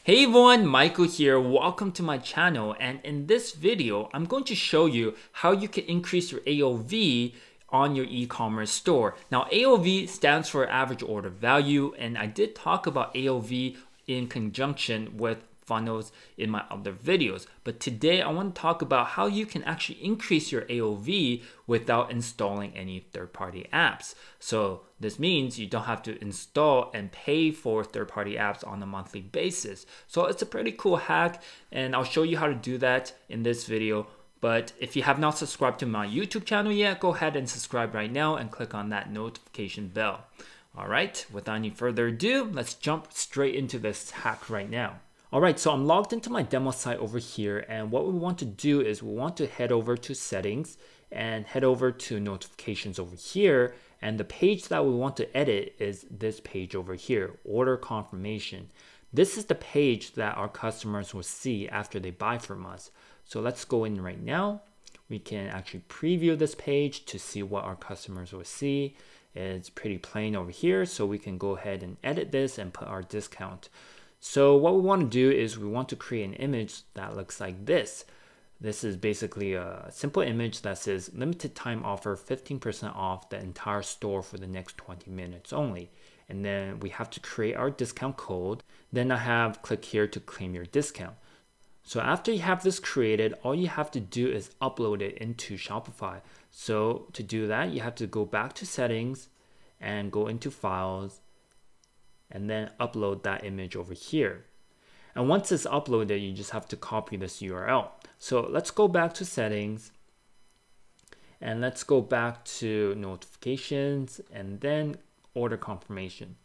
Hey everyone, Michael here. Welcome to my channel, and in this video, I'm going to show you how you can increase your AOV on your e-commerce store. Now, AOV stands for average order value, and I did talk about AOV in conjunction with funnels in my other videos. But today I want to talk about how you can actually increase your AOV without installing any third-party apps. So this means you don't have to install and pay for third-party apps on a monthly basis. So it's a pretty cool hack, and I'll show you how to do that in this video. But if you have not subscribed to my YouTube channel yet, go ahead and subscribe right now and click on that notification bell. All right, without any further ado, let's jump straight into this hack right now. Alright, so I'm logged into my demo site over here, and what we want to do is we want to head over to settings and head over to notifications over here, and the page that we want to edit is this page over here, order confirmation. This is the page that our customers will see after they buy from us. So let's go in right now. We can actually preview this page to see what our customers will see. It's pretty plain over here, so we can go ahead and edit this and put our discount. So what we want to do is we want to create an image that looks like this. This is basically a simple image that says limited time offer, 15% off the entire store for the next 20 minutes only. And then we have to create our discount code. Then I have click here to claim your discount. So after you have this created, all you have to do is upload it into Shopify. So to do that, you have to go back to settings and go into files, and then upload that image over here. And once it's uploaded, you just have to copy this URL. So let's go back to settings, and let's go back to notifications, and then order confirmation.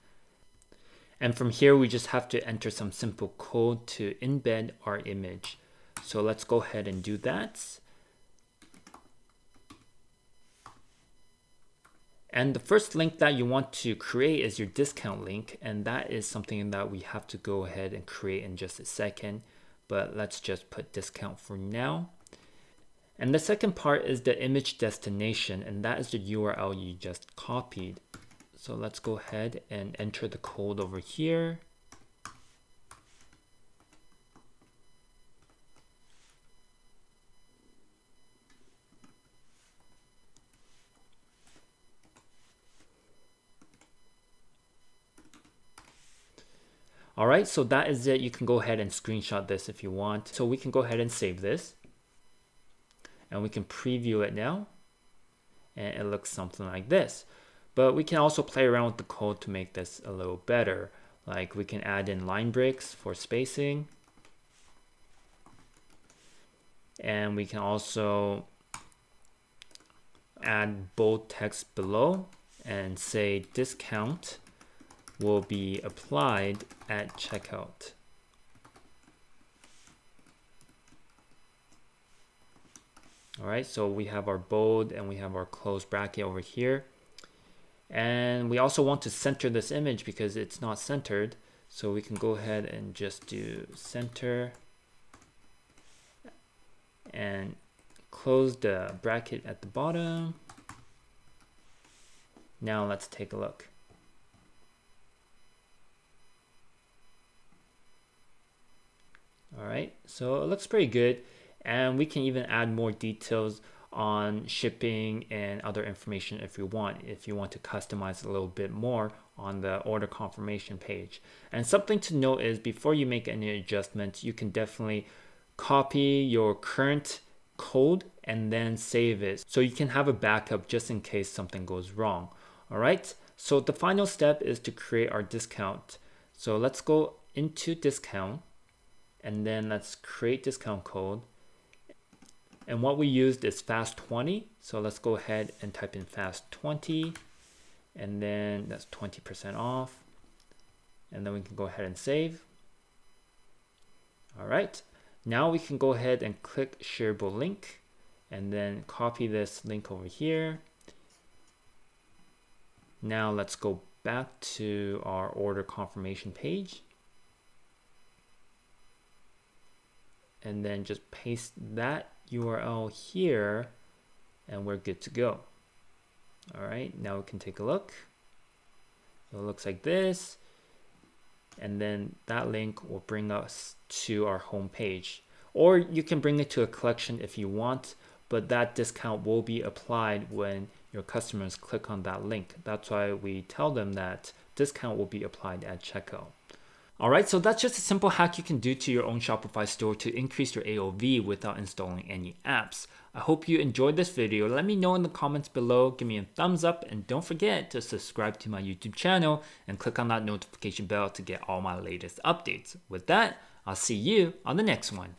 And from here, we just have to enter some simple code to embed our image. So let's go ahead and do that. And the first link that you want to create is your discount link, and that is something that we have to go ahead and create in just a second, but let's just put discount for now. And the second part is the image destination, and that is the URL you just copied. So let's go ahead and enter the code over here. All right, so that is it. You can go ahead and screenshot this if you want. So we can go ahead and save this, and we can preview it now, and it looks something like this. But we can also play around with the code to make this a little better. Like we can add in line breaks for spacing, and we can also add bold text below and say discount will be applied at checkout. All right, so we have our bold and we have our closed bracket over here. And we also want to center this image because it's not centered. So we can go ahead and just do center and close the bracket at the bottom. Now let's take a look. All right, so it looks pretty good, and we can even add more details on shipping and other information if you want to customize a little bit more on the order confirmation page. And something to note is before you make any adjustments, you can definitely copy your current code and then save it so you can have a backup just in case something goes wrong. All right, so the final step is to create our discount. So let's go into discount, and then let's create discount code. And what we used is fast 20. So let's go ahead and type in fast 20, and then that's 20% off. And then we can go ahead and save. All right, now we can go ahead and click shareable link, and then copy this link over here. Now let's go back to our order confirmation page, and then just paste that URL here, and we're good to go. All right, now we can take a look. It looks like this. and then that link will bring us to our home page. Or you can bring it to a collection if you want, but that discount will be applied when your customers click on that link. That's why we tell them that discount will be applied at checkout. Alright, so that's just a simple hack you can do to your own Shopify store to increase your AOV without installing any apps. I hope you enjoyed this video. Let me know in the comments below, give me a thumbs up, and don't forget to subscribe to my YouTube channel and click on that notification bell to get all my latest updates. With that, I'll see you on the next one.